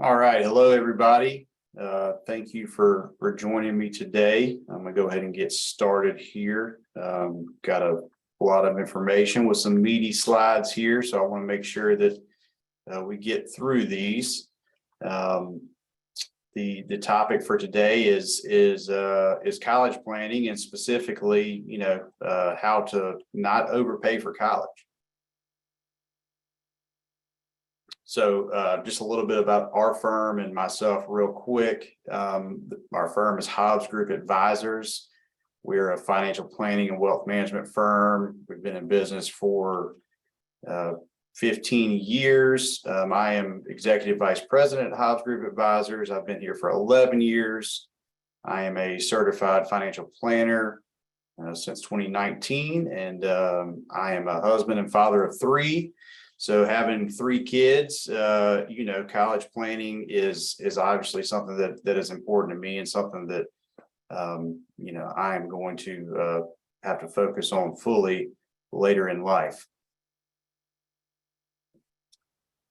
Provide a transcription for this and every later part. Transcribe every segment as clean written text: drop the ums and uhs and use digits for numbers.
All right. Hello, everybody. Thank you for joining me today. I'm going to go ahead and get started here. Got a lot of information with some meaty slides here, so I want to make sure that we get through these. The topic for today is college planning, and specifically, how to not overpay for college. So just a little bit about our firm and myself real quick. Our firm is Hobbs Group Advisors. We're a financial planning and wealth management firm. We've been in business for 15 years. I am Executive Vice President at Hobbs Group Advisors. I've been here for 11 years. I am a certified financial planner since 2019, and I am a husband and father of three. So having three kids, college planning is obviously something that is important to me, and something that, I am going to have to focus on fully later in life.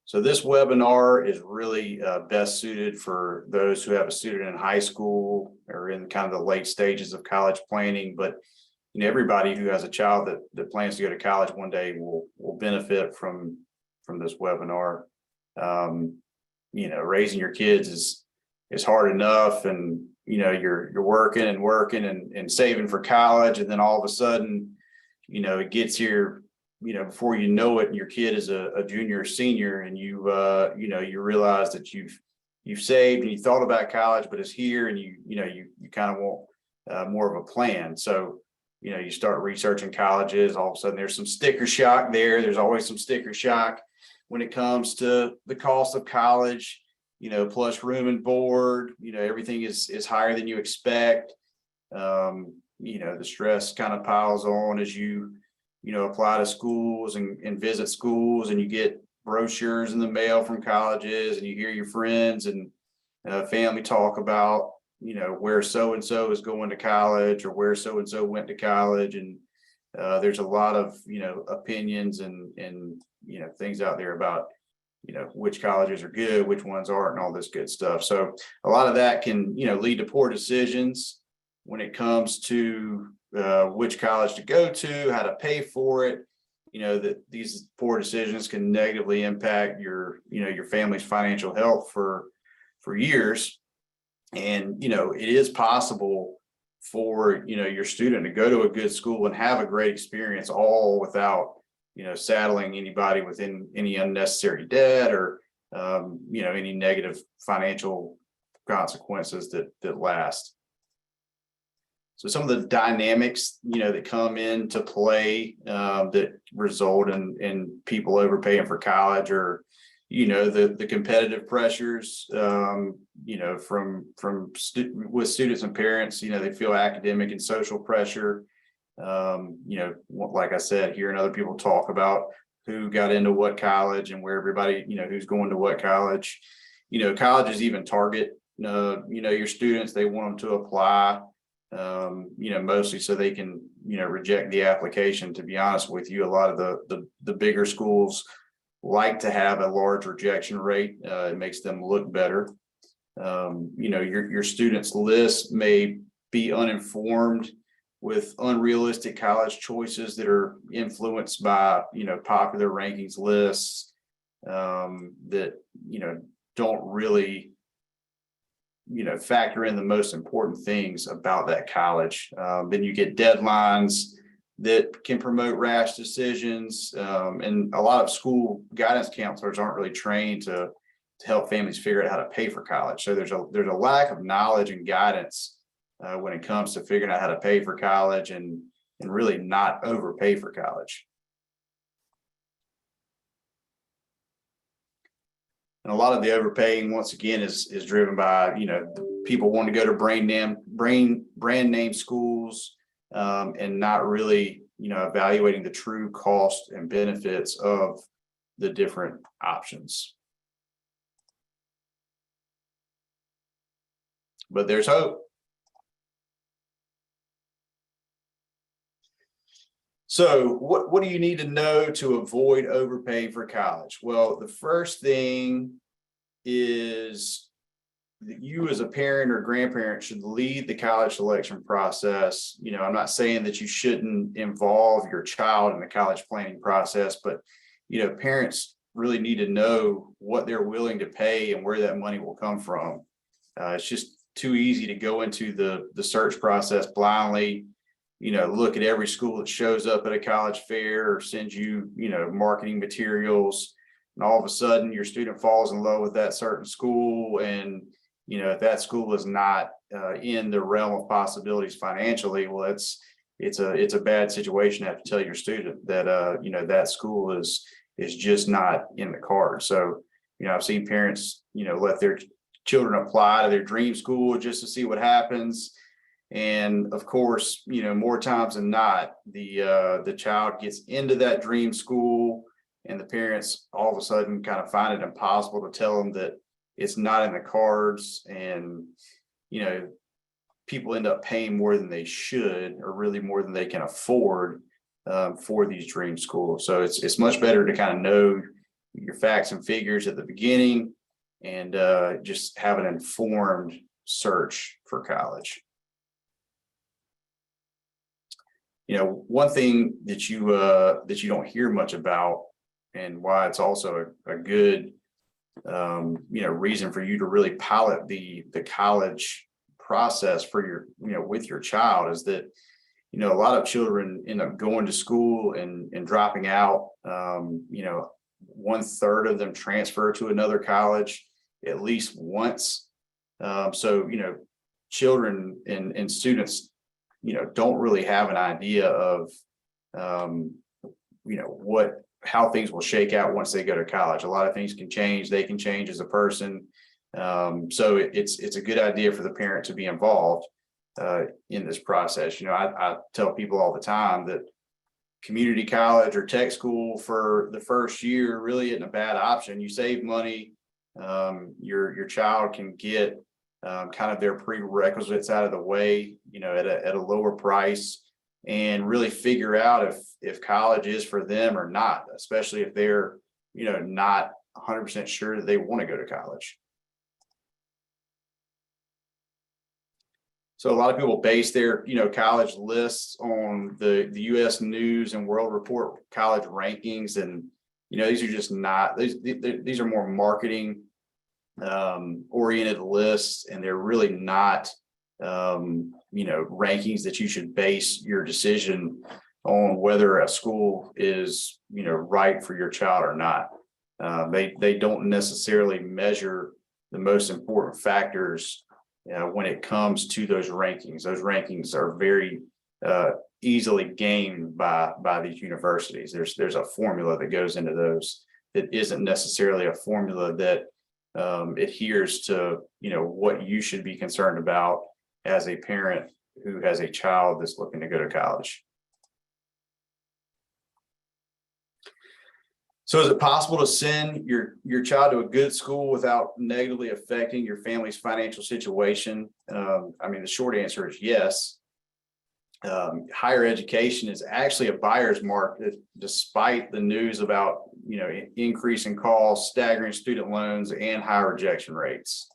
So this webinar is really best suited for those who have a student in high school or in kind of the late stages of college planning, but everybody who has a child that plans to go to college one day will benefit from this webinar. Raising your kids is hard enough, and you're working and saving for college, and then all of a sudden, it gets here, before you know it, and your kid is a junior or senior, and you realize that you've saved and you thought about college, but it's here, and you kind of want more of a plan. So you start researching colleges. All of a sudden there's some sticker shock there. There's always some sticker shock when it comes to the cost of college, plus room and board. Everything is higher than you expect. The stress kind of piles on as you apply to schools and visit schools, and you get brochures in the mail from colleges, and you hear your friends and family talk about where so-and-so is going to college, or where so-and-so went to college. And there's a lot of, opinions and things out there about, which colleges are good, which ones aren't, and all this good stuff. So a lot of that can, lead to poor decisions when it comes to which college to go to, how to pay for it. That these poor decisions can negatively impact your family's financial health for years. And, it is possible for, your student to go to a good school and have a great experience, all without, saddling anybody with any unnecessary debt or, any negative financial consequences that last. So some of the dynamics, that come into play that result in people overpaying for college, or the competitive pressures, with students and parents. They feel academic and social pressure. Like I said, hearing other people talk about who got into what college and where everybody, who's going to what college. Colleges even target, your students. They want them to apply, mostly so they can, reject the application. To be honest with you, a lot of the bigger schools like to have a large rejection rate. It makes them look better. Your students' list may be uninformed, with unrealistic college choices that are influenced by popular rankings lists that don't really factor in the most important things about that college. Then you get deadlines that can promote rash decisions, and a lot of school guidance counselors aren't really trained to help families figure out how to pay for college. So there's a lack of knowledge and guidance when it comes to figuring out how to pay for college and really not overpay for college. And a lot of the overpaying, once again, is driven by people wanting to go to brand name schools, and not really evaluating the true cost and benefits of the different options. But there's hope. So what do you need to know to avoid overpaying for college? Well, the first thing is that you as a parent or grandparent should lead the college selection process. You know, I'm not saying that you shouldn't involve your child in the college planning process, but, you know, parents really need to know what they're willing to pay and where that money will come from. It's just too easy to go into the search process blindly, you know, look at every school that shows up at a college fair or sends you, you know, marketing materials, and all of a sudden your student falls in love with that certain school. And, you know, if that school is not in the realm of possibilities financially, well, it's a bad situation to have to tell your student that, you know, that school is just not in the card. So, you know, I've seen parents, you know, let their children apply to their dream school just to see what happens. And of course, you know, more times than not, the child gets into that dream school and the parents all of a sudden kind of find it impossible to tell them that it's not in the cards. And, you know, people end up paying more than they should, or really more than they can afford for these dream schools. So it's much better to kind of know your facts and figures at the beginning and just have an informed search for college. You know, one thing that you don't hear much about, and why it's also a good you know, reason for you to really pilot the college process for your, you know, with your child, is that, you know, a lot of children end up going to school and dropping out. You know, 1/3 of them transfer to another college at least once. So, you know, children and students, you know, don't really have an idea of, you know, how things will shake out once they go to college. A lot of things can change. They can change as a person. So it's a good idea for the parent to be involved in this process. You know, I tell people all the time that community college or tech school for the first year really isn't a bad option. You save money. Your child can get kind of their prerequisites out of the way, you know, at a lower price, and really figure out if college is for them or not, especially if they're, you know, not 100% sure that they want to go to college. So a lot of people base their, you know, college lists on the U.S. News and World Report college rankings, and, you know, these are just not, these are more marketing oriented lists, and they're really not you know, rankings that you should base your decision on whether a school is, you know, right for your child or not. They don't necessarily measure the most important factors when it comes to those rankings. Those rankings are very easily gamed by these universities. There's a formula that goes into those that isn't necessarily a formula that adheres to, you know, what you should be concerned about as a parent who has a child that's looking to go to college. So is it possible to send your child to a good school without negatively affecting your family's financial situation? I mean, the short answer is yes. Higher education is actually a buyer's market, despite the news about, you know, increasing costs, staggering student loans, and high rejection rates.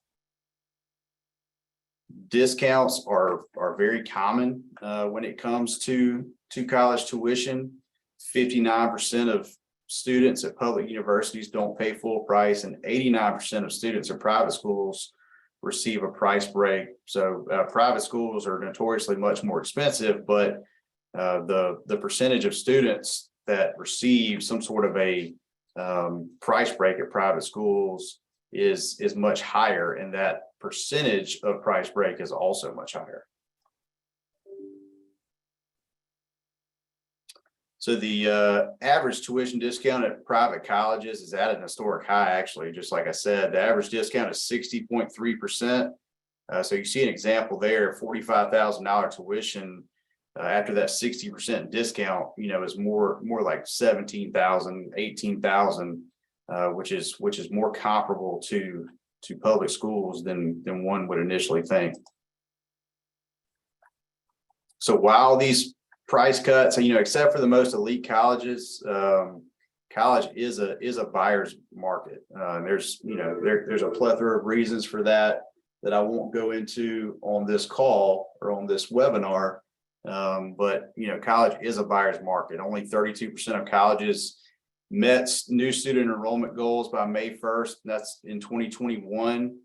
Discounts are very common when it comes to college tuition. 59% of students at public universities don't pay full price, and 89% of students at private schools receive a price break. So private schools are notoriously much more expensive, but the percentage of students that receive some sort of a price break at private schools is much higher, and that percentage of price break is also much higher. So the average tuition discount at private colleges is at an historic high, actually. Just like I said, the average discount is 60.3%. So you see an example there, $45,000 tuition after that 60% discount, you know, is more like 17,000, 18,000, which is more comparable to public schools than one would initially think. So while these price cuts, you know, except for the most elite colleges, college is a buyer's market. There's there's a plethora of reasons for that I won't go into on this call or on this webinar. But college is a buyer's market. Only 32% of colleges met new student enrollment goals by May 1st. That's in 2021,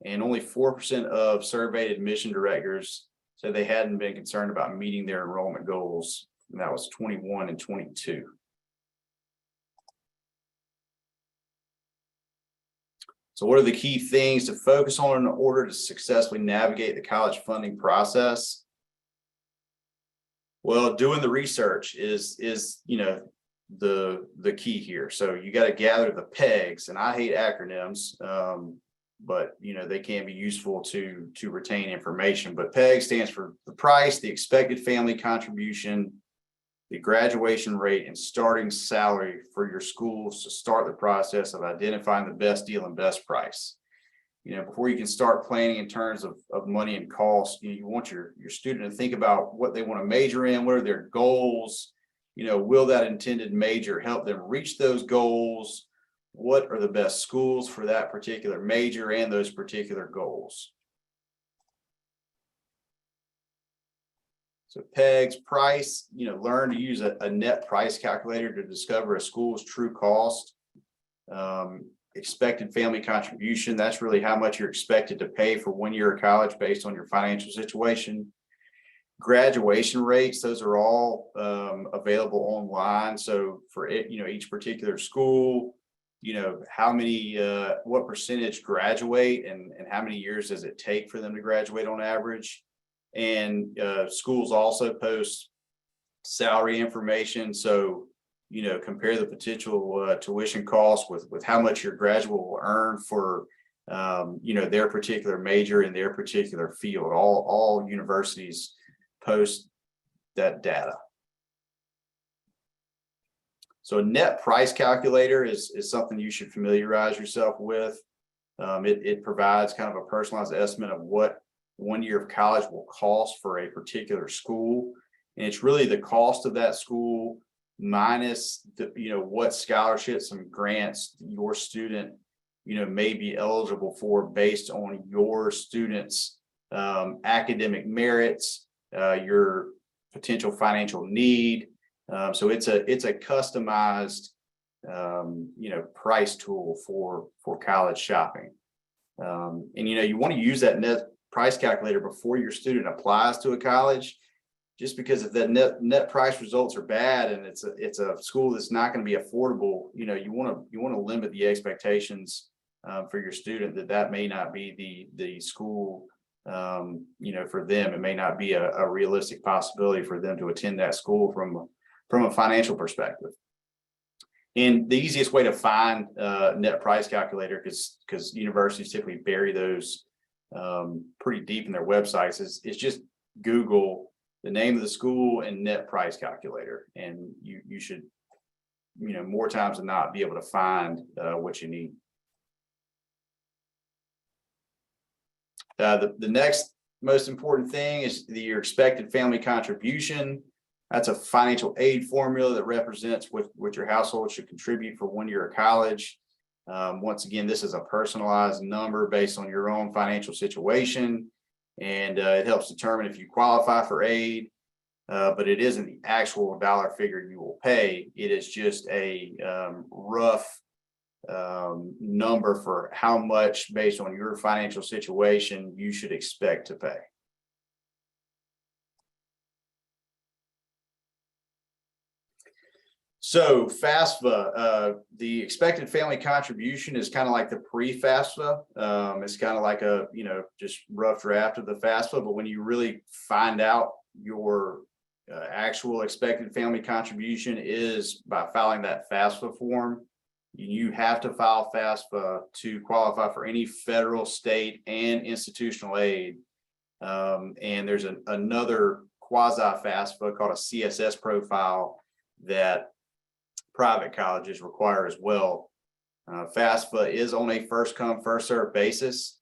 and only 4% of surveyed admission directors said they hadn't been concerned about meeting their enrollment goals. And that was 21 and 22. So what are the key things to focus on in order to successfully navigate the college funding process? Well, doing the research is the key here. So you got to gather the pegs, and I hate acronyms, but they can be useful to retain information. But PEG stands for the price, the expected family contribution, the graduation rate, and starting salary for your schools to start the process of identifying the best deal and best price. Before you can start planning in terms of money and cost, you want your student to think about what they want to major in, what are their goals, will that intended major help them reach those goals? What are the best schools for that particular major and those particular goals? So PEG's price, learn to use a net price calculator to discover a school's true cost. Expected family contribution, that's really how much you're expected to pay for 1 year of college based on your financial situation. Graduation rates, those are all available online. So for each particular school, how many, what percentage graduate and how many years does it take for them to graduate on average? And schools also post salary information. So, compare the potential tuition costs with how much your graduate will earn for, their particular major in their particular field. All universities post that data. So a net price calculator is something you should familiarize yourself with. It provides kind of a personalized estimate of what 1 year of college will cost for a particular school. And it's really the cost of that school minus what scholarships and grants your student, may be eligible for based on your student's academic merits, your potential financial need. So it's a customized, price tool for college shopping. And, you want to use that net price calculator before your student applies to a college, just because if the net price results are bad and it's a school that's not going to be affordable, you want to limit the expectations for your student that may not be the school, for them. It may not be a realistic possibility for them to attend that school from a financial perspective. And the easiest way to find net price calculator, because universities typically bury those pretty deep in their websites, is just Google the name of the school and net price calculator, and you should, more times than not, be able to find what you need. The next most important thing is your expected family contribution. That's a financial aid formula that represents what your household should contribute for 1 year of college. Once again, this is a personalized number based on your own financial situation, and it helps determine if you qualify for aid, but it isn't the actual dollar figure you will pay. It is just a rough number for how much, based on your financial situation, you should expect to pay. So FAFSA, the expected family contribution is kind of like the pre-FAFSA. It's kind of like a, just rough draft of the FAFSA, but when you really find out your actual expected family contribution is by filing that FAFSA form. You have to file FAFSA to qualify for any federal, state, and institutional aid. And there's another quasi-FAFSA called a CSS profile that private colleges require as well. FAFSA is on a first come, first served basis.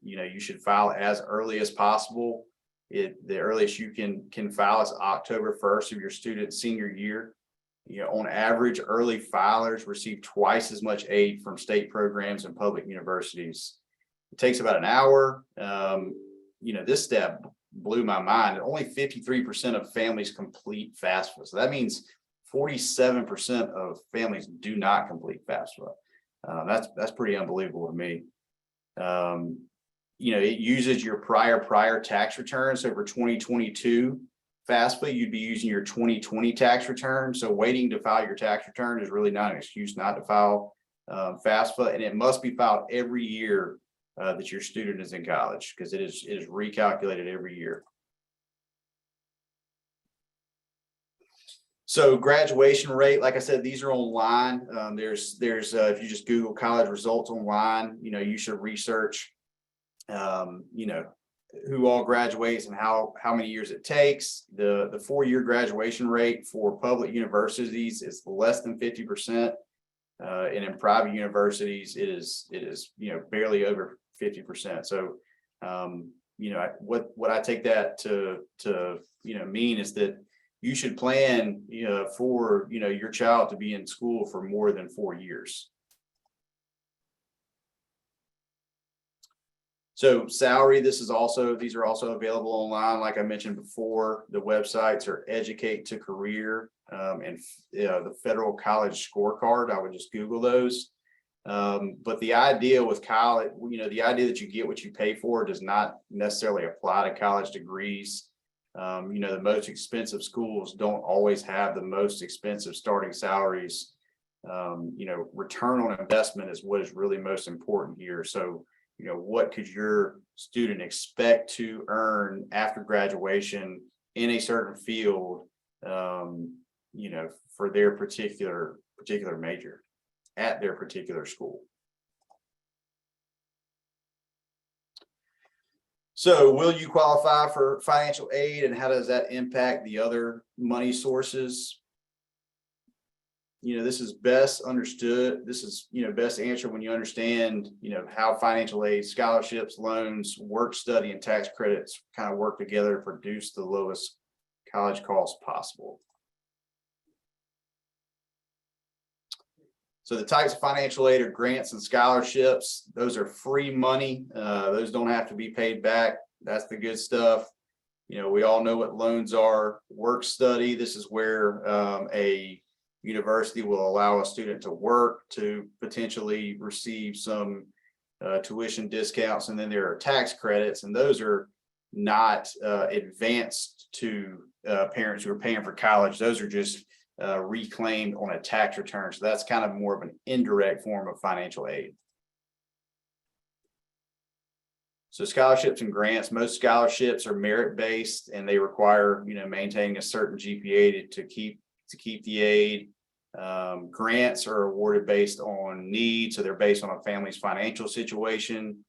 You should file as early as possible. The earliest you can file is October 1st of your student's senior year. On average, early filers receive twice as much aid from state programs and public universities. It takes about an hour. This step blew my mind. Only 53% of families complete FAFSA. So that means 47% of families do not complete FAFSA. That's pretty unbelievable to me. It uses your prior tax return. So for 2022 FAFSA, you'd be using your 2020 tax return. So waiting to file your tax return is really not an excuse not to file FAFSA, and it must be filed every year that your student is in college, because it is recalculated every year. So graduation rate, like I said, these are online. There's if you just Google college results online, you should research, who all graduates and how many years it takes. The 4-year graduation rate for public universities is less than 50%, and in private universities it is barely over 50%. So what I take that to mean is that you should plan for your child to be in school for more than 4 years. So salary, these are also available online. Like I mentioned before, the websites are Educate to Career and the Federal College Scorecard. I would just Google those. But the idea with college, the idea that you get what you pay for does not necessarily apply to college degrees. The most expensive schools don't always have the most expensive starting salaries. Return on investment is what is really most important here. So, what could your student expect to earn after graduation in a certain field, for their particular major at their particular school. So will you qualify for financial aid, and how does that impact the other money sources? This is best understood. This is, best answered when you understand, how financial aid, scholarships, loans, work study, and tax credits kind of work together to produce the lowest college costs possible. So the types of financial aid are grants and scholarships. Those are free money. Those don't have to be paid back. That's the good stuff. We all know what loans are. Work study, this is where a university will allow a student to work to potentially receive some tuition discounts. And then there are tax credits, and those are not advanced to parents who are paying for college. Those are just reclaimed on a tax return. So that's kind of more of an indirect form of financial aid. So scholarships and grants, most scholarships are merit-based, and they require, maintaining a certain GPA to keep the aid. Grants are awarded based on need, so they're based on a family's financial situation.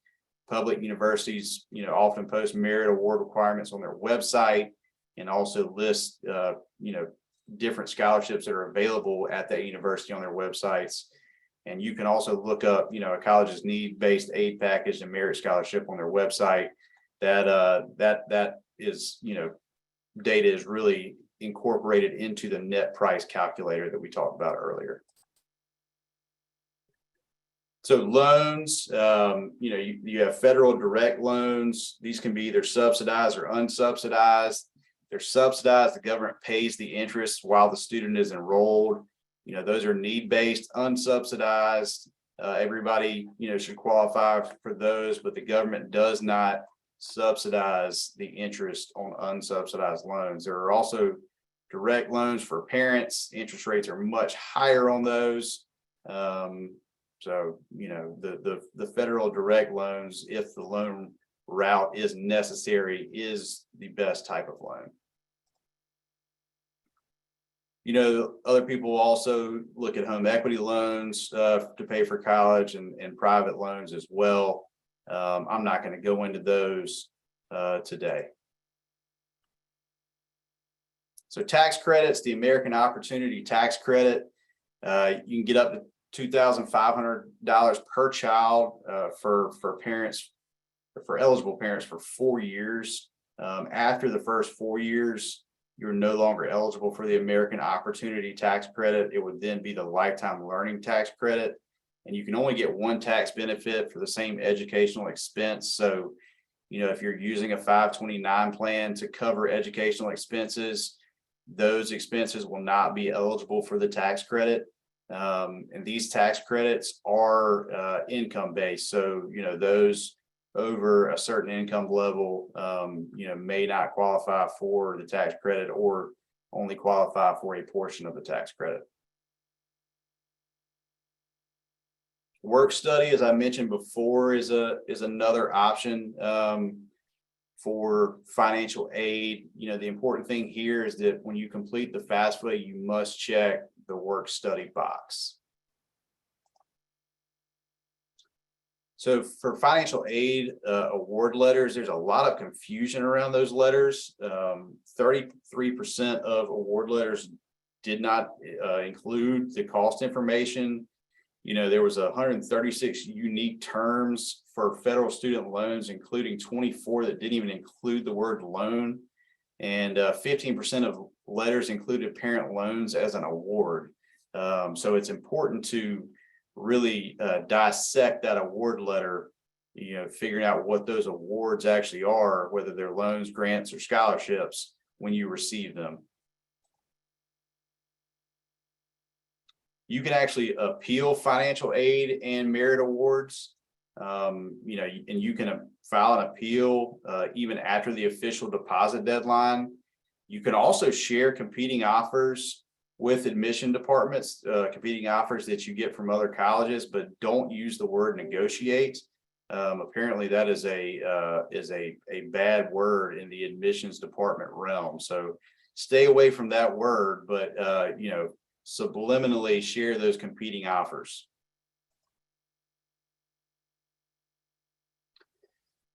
Public universities, often post merit award requirements on their website, and also list, different scholarships that are available at that university on their websites. And you can also look up, a college's need-based aid package and merit scholarship on their website. That is, data is really incorporated into the net price calculator that we talked about earlier. So loans, you have federal direct loans. These can be either subsidized or unsubsidized. They're subsidized. The government pays the interest while the student is enrolled. Those are need-based. Unsubsidized, everybody, should qualify for those, but the government does not subsidize the interest on unsubsidized loans. There are also direct loans for parents. Interest rates are much higher on those. So, the federal direct loans, if the loan route is necessary, is the best type of loan. Other people also look at home equity loans to pay for college, and private loans as well. I'm not going to go into those today. So tax credits, the American Opportunity Tax Credit, you can get up to $2,500 per child for eligible parents for 4 years. After the first 4 years, you're no longer eligible for the American Opportunity Tax Credit. It would then be the Lifetime Learning Tax Credit. And you can only get one tax benefit for the same educational expense. So, if you're using a 529 plan to cover educational expenses, those expenses will not be eligible for the tax credit. And these tax credits are income based. So, those over a certain income level, may not qualify for the tax credit or only qualify for a portion of the tax credit. Work study, as I mentioned before, is another option for financial aid. The important thing here is that when you complete the FAFSA, you must check the work study box. So for financial aid award letters, there's a lot of confusion around those letters. 33% of award letters did not include the cost information. There was 136 unique terms for federal student loans, including 24 that didn't even include the word loan. And 15% of letters included parent loans as an award. So it's important to really dissect that award letter, figuring out what those awards actually are, whether they're loans, grants, or scholarships when you receive them. You can actually appeal financial aid and merit awards, and you can file an appeal even after the official deposit deadline. You can also share competing offers with admission departments, competing offers that you get from other colleges, but don't use the word negotiate. Apparently that is a bad word in the admissions department realm. So stay away from that word, but subliminally share those competing offers.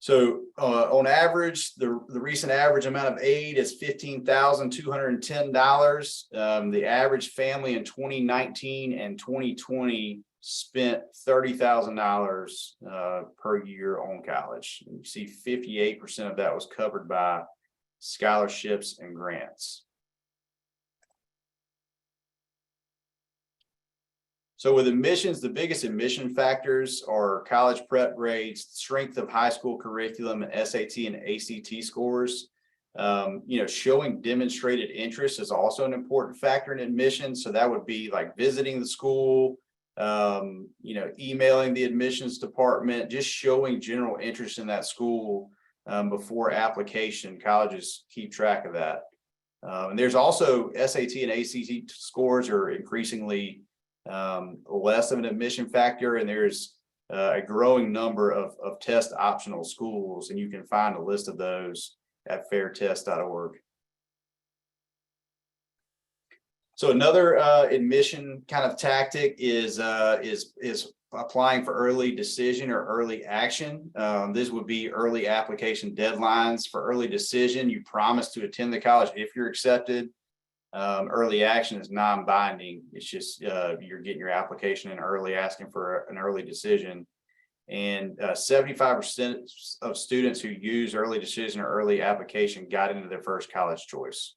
So on average, the recent average amount of aid is $15,210. The average family in 2019 and 2020 spent $30,000 per year on college. And you see 58% of that was covered by scholarships and grants. So with admissions, the biggest admission factors are college prep grades, strength of high school curriculum, and SAT and ACT scores. Showing demonstrated interest is also an important factor in admissions. So that would be like visiting the school, emailing the admissions department, just showing general interest in that school before application. Colleges keep track of that. And there's also SAT and ACT scores are increasingly less of an admission factor, and there's a growing number of test optional schools, and you can find a list of those at fairtest.org. So another admission kind of tactic is applying for early decision or early action. This would be early application deadlines. For early decision, you promise to attend the college if you're accepted. Early action is non-binding. It's just you're getting your application in early, asking for an early decision. And 75% of students who use early decision or early application got into their first college choice.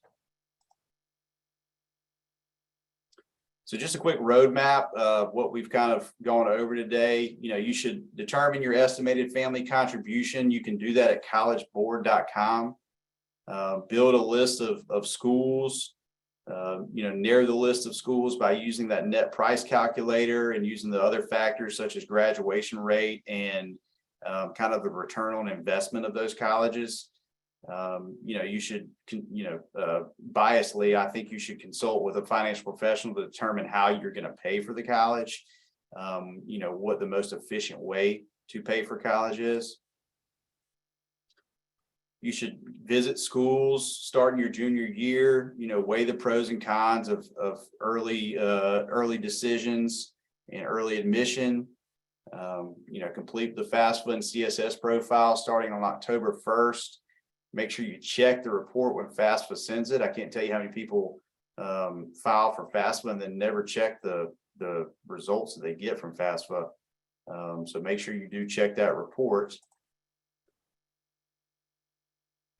So just a quick roadmap of what we've kind of gone over today. You should determine your estimated family contribution. You can do that at collegeboard.com. Build a list of schools. Narrow the list of schools by using that net price calculator and using the other factors such as graduation rate and kind of the return on investment of those colleges. You should, biasly, I think you should consult with a financial professional to determine how you're going to pay for the college, what the most efficient way to pay for college is. You should visit schools starting your junior year, weigh the pros and cons of early decisions and early admission. Complete the FAFSA and CSS profile starting on October 1st. Make sure you check the report when FAFSA sends it. I can't tell you how many people file for FAFSA and then never check the results that they get from FAFSA. So make sure you do check that report.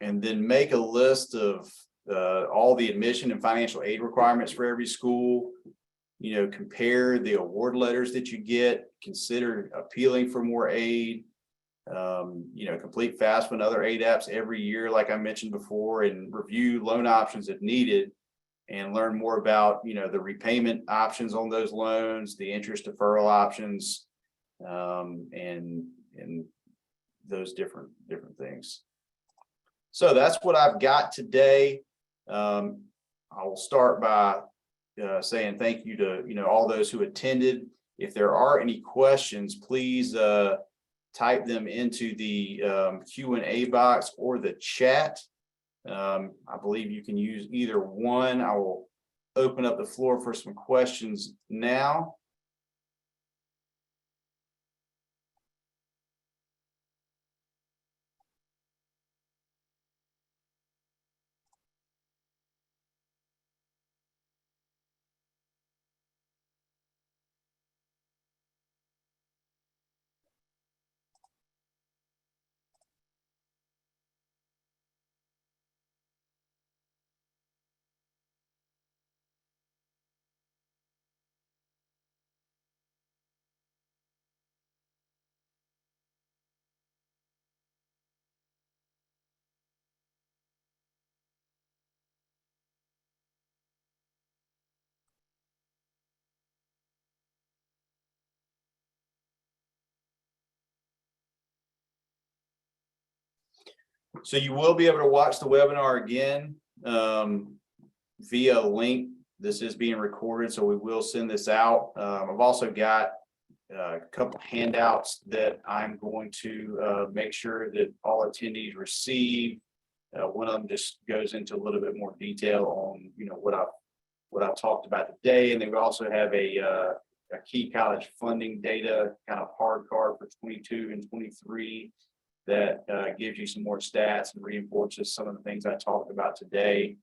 And then make a list of all the admission and financial aid requirements for every school. You know, compare the award letters that you get, consider appealing for more aid. You know, complete FAFSA and other aid apps every year, like I mentioned before, and review loan options if needed, and learn more about, you know, the repayment options on those loans, the interest deferral options, and those different things. So that's what I've got today. I will start by saying thank you to, you know, all those who attended. If there are any questions, please type them into the Q&A box or the chat. I believe you can use either one. I will open up the floor for some questions now. So you will be able to watch the webinar again via link. This is being recorded, so we will send this out. I've also got a couple handouts that I'm going to make sure that all attendees receive. One of them just goes into a little bit more detail on, you know, what I've talked about today, and then we also have a key college funding data kind of hard card for 22 and 23 that gives you some more stats and reinforces some of the things I talked about today.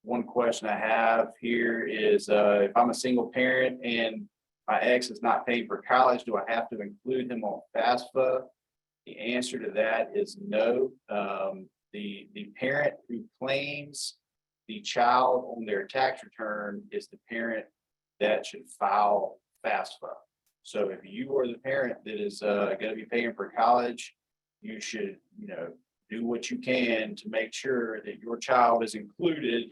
One question I have here is if I'm a single parent and my ex is not paying for college, do I have to include him on FAFSA? The answer to that is no. The parent who claims the child on their tax return is the parent that should file FAFSA. So if you are the parent that is going to be paying for college, you should, you know, do what you can to make sure that your child is included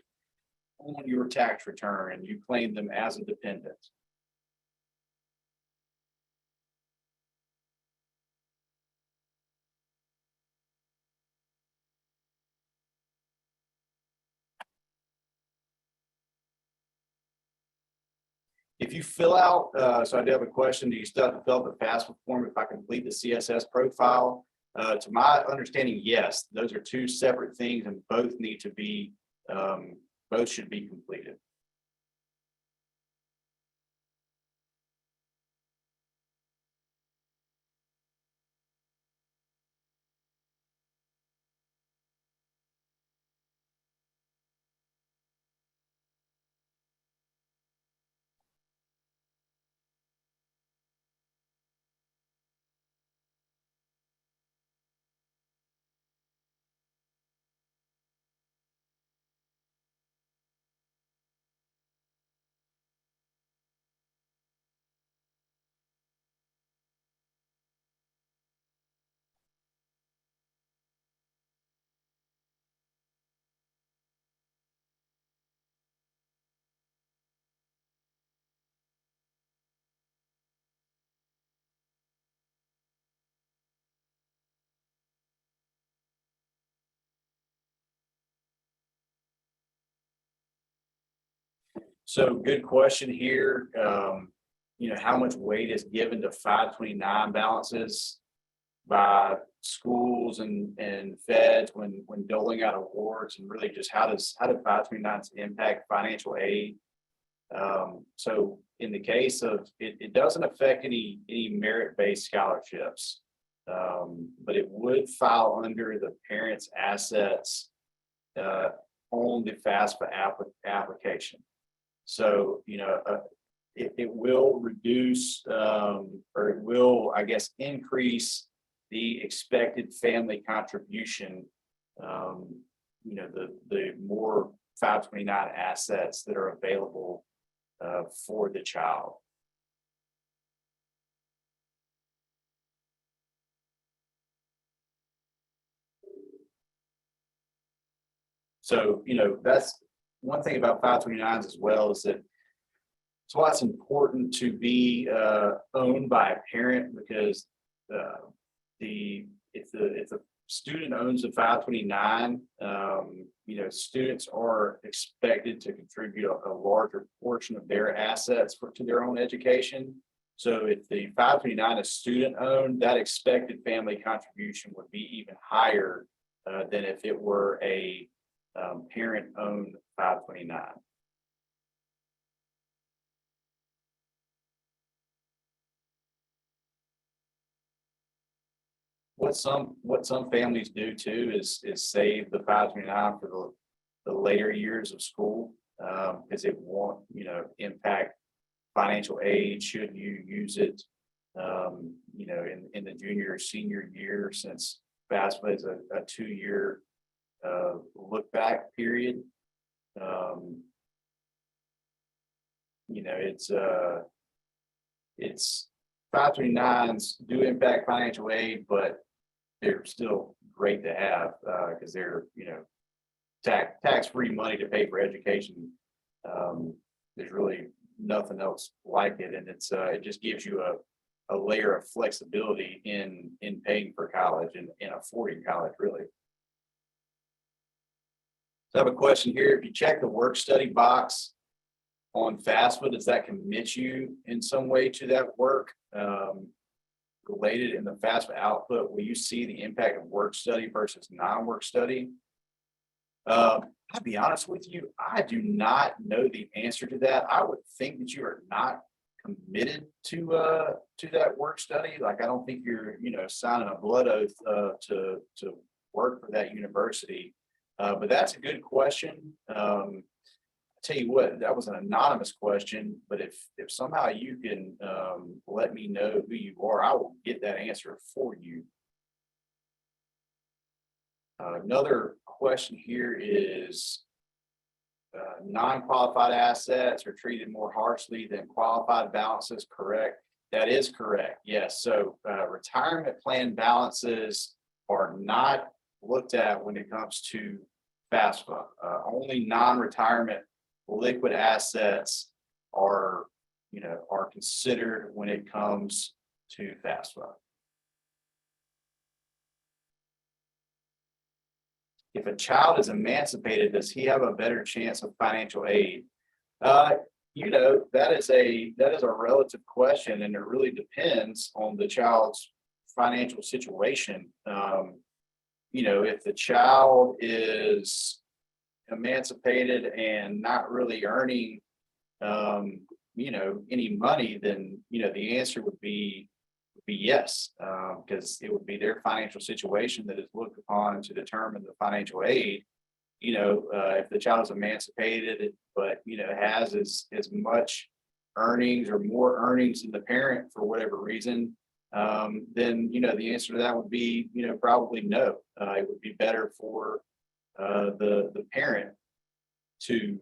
on your tax return and you claim them as a dependent. If you fill out, so I do have a question, do you still have to fill out the FAFSA form if I complete the CSS profile? To my understanding, yes, those are two separate things and both need to be, both should be completed. So good question here. You know, how much weight is given to 529 balances by schools and feds when doling out awards, and really just how do 529s impact financial aid? So in the case of it doesn't affect any merit-based scholarships, but it would file under the parent's assets on the FAFSA application. So, you know, it will reduce or it will, I guess, increase the expected family contribution the more 529 assets that are available for the child. So, that's one thing about 529s as well, is that it's why it's important to be owned by a parent, because if the student owns a 529, students are expected to contribute a larger portion of their assets to their own education. So if the 529 is student owned, that expected family contribution would be even higher than if it were a parent-owned 529. What some families do too is save the 529 for the later years of school, because it won't impact financial aid should you use it in the junior or senior year, since FAFSA is a 2-year look back period. It's 529s do impact financial aid, but they're still great to have because they're tax-free money to pay for education. There's really nothing else like it, and it just gives you a layer of flexibility in paying for college and affording college, really. So I have a question here. If you check the work study box on FAFSA, does that commit you in some way to that work related in the FAFSA output? Will you see the impact of work study versus non-work study? I'll be honest with you, I do not know the answer to that. I would think that you are not committed to that work study. Like, I don't think you're signing a blood oath to work for that university. But that's a good question. I'll tell you what, that was an anonymous question, but if somehow you can let me know who you are, I will get that answer for you. Another question here is non-qualified assets are treated more harshly than qualified balances, correct? That is correct, yes. So retirement plan balances are not looked at when it comes to FAFSA. Only non-retirement liquid assets are considered when it comes to FAFSA. If a child is emancipated, does he have a better chance of financial aid? That is a relative question, and it really depends on the child's financial situation. If the child is emancipated and not really earning any money, then the answer would be yes, because it would be their financial situation that is looked upon to determine the financial aid. If the child is emancipated but has as much earnings or more earnings than the parent for whatever reason, then the answer to that would be probably no. It would be better for the parent to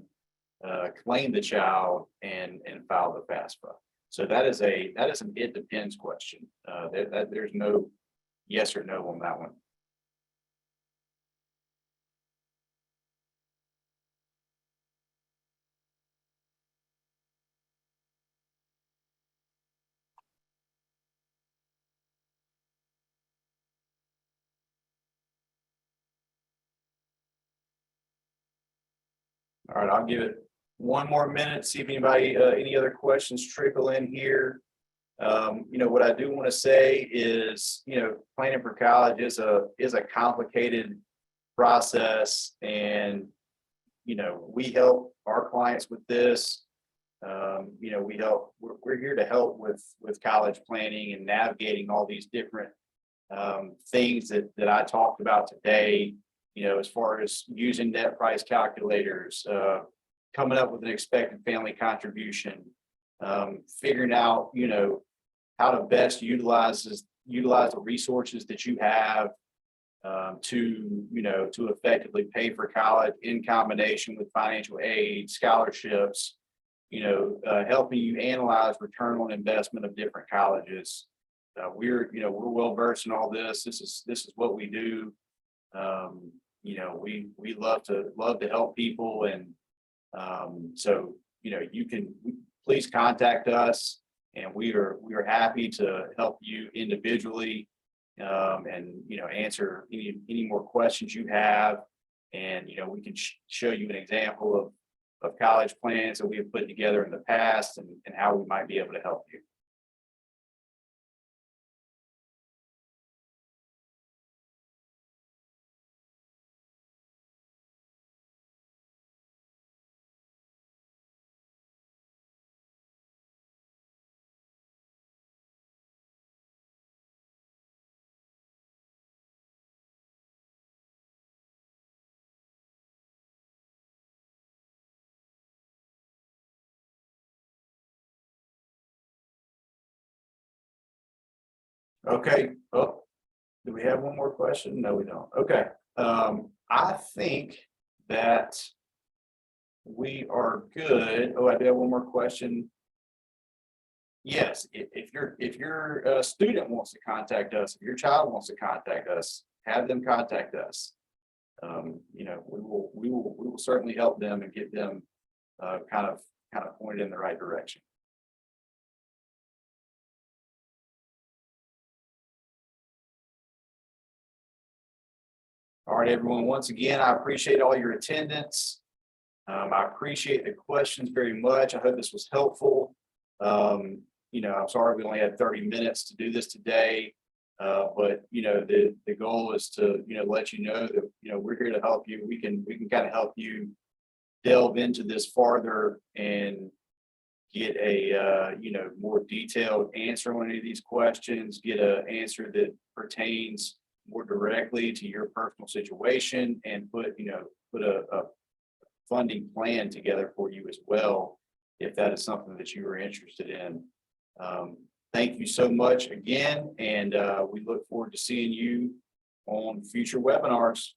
claim the child and file the FAFSA. So that is an it depends question. There's no yes or no on that one. All right, I'll give it one more minute, see if anybody, any other questions trickle in here. What I do want to say is, planning for college is a complicated process, and we help our clients with this. We're here to help with college planning and navigating all these different things that I talked about today. As far as using net price calculators, coming up with an expected family contribution, figuring out, how to best utilize the resources that you have, to effectively pay for college in combination with financial aid, scholarships, helping you analyze return on investment of different colleges. We're well versed in all this. This is what we do. We love to help people, and so you can please contact us, and we are happy to help you individually, and answer any more questions you have, and we can show you an example of college plans that we have put together in the past, and how we might be able to help you. Okay. Oh, do we have one more question? No, we don't. Okay. I think that we are good. Oh, I do have one more question. Yes, if your student wants to contact us, if your child wants to contact us, have them contact us. We will certainly help them and get them kind of pointed in the right direction. All right, everyone. Once again, I appreciate all your attendance. I appreciate the questions very much. I hope this was helpful. I'm sorry we only had 30 minutes to do this today, but the goal is to let you know that we're here to help you. We can kind of help you delve into this farther and get a more detailed answer on any of these questions. Get an answer that pertains more directly to your personal situation, and put a funding plan together for you as well, if that is something that you are interested in. Thank you so much again, and we look forward to seeing you on future webinars.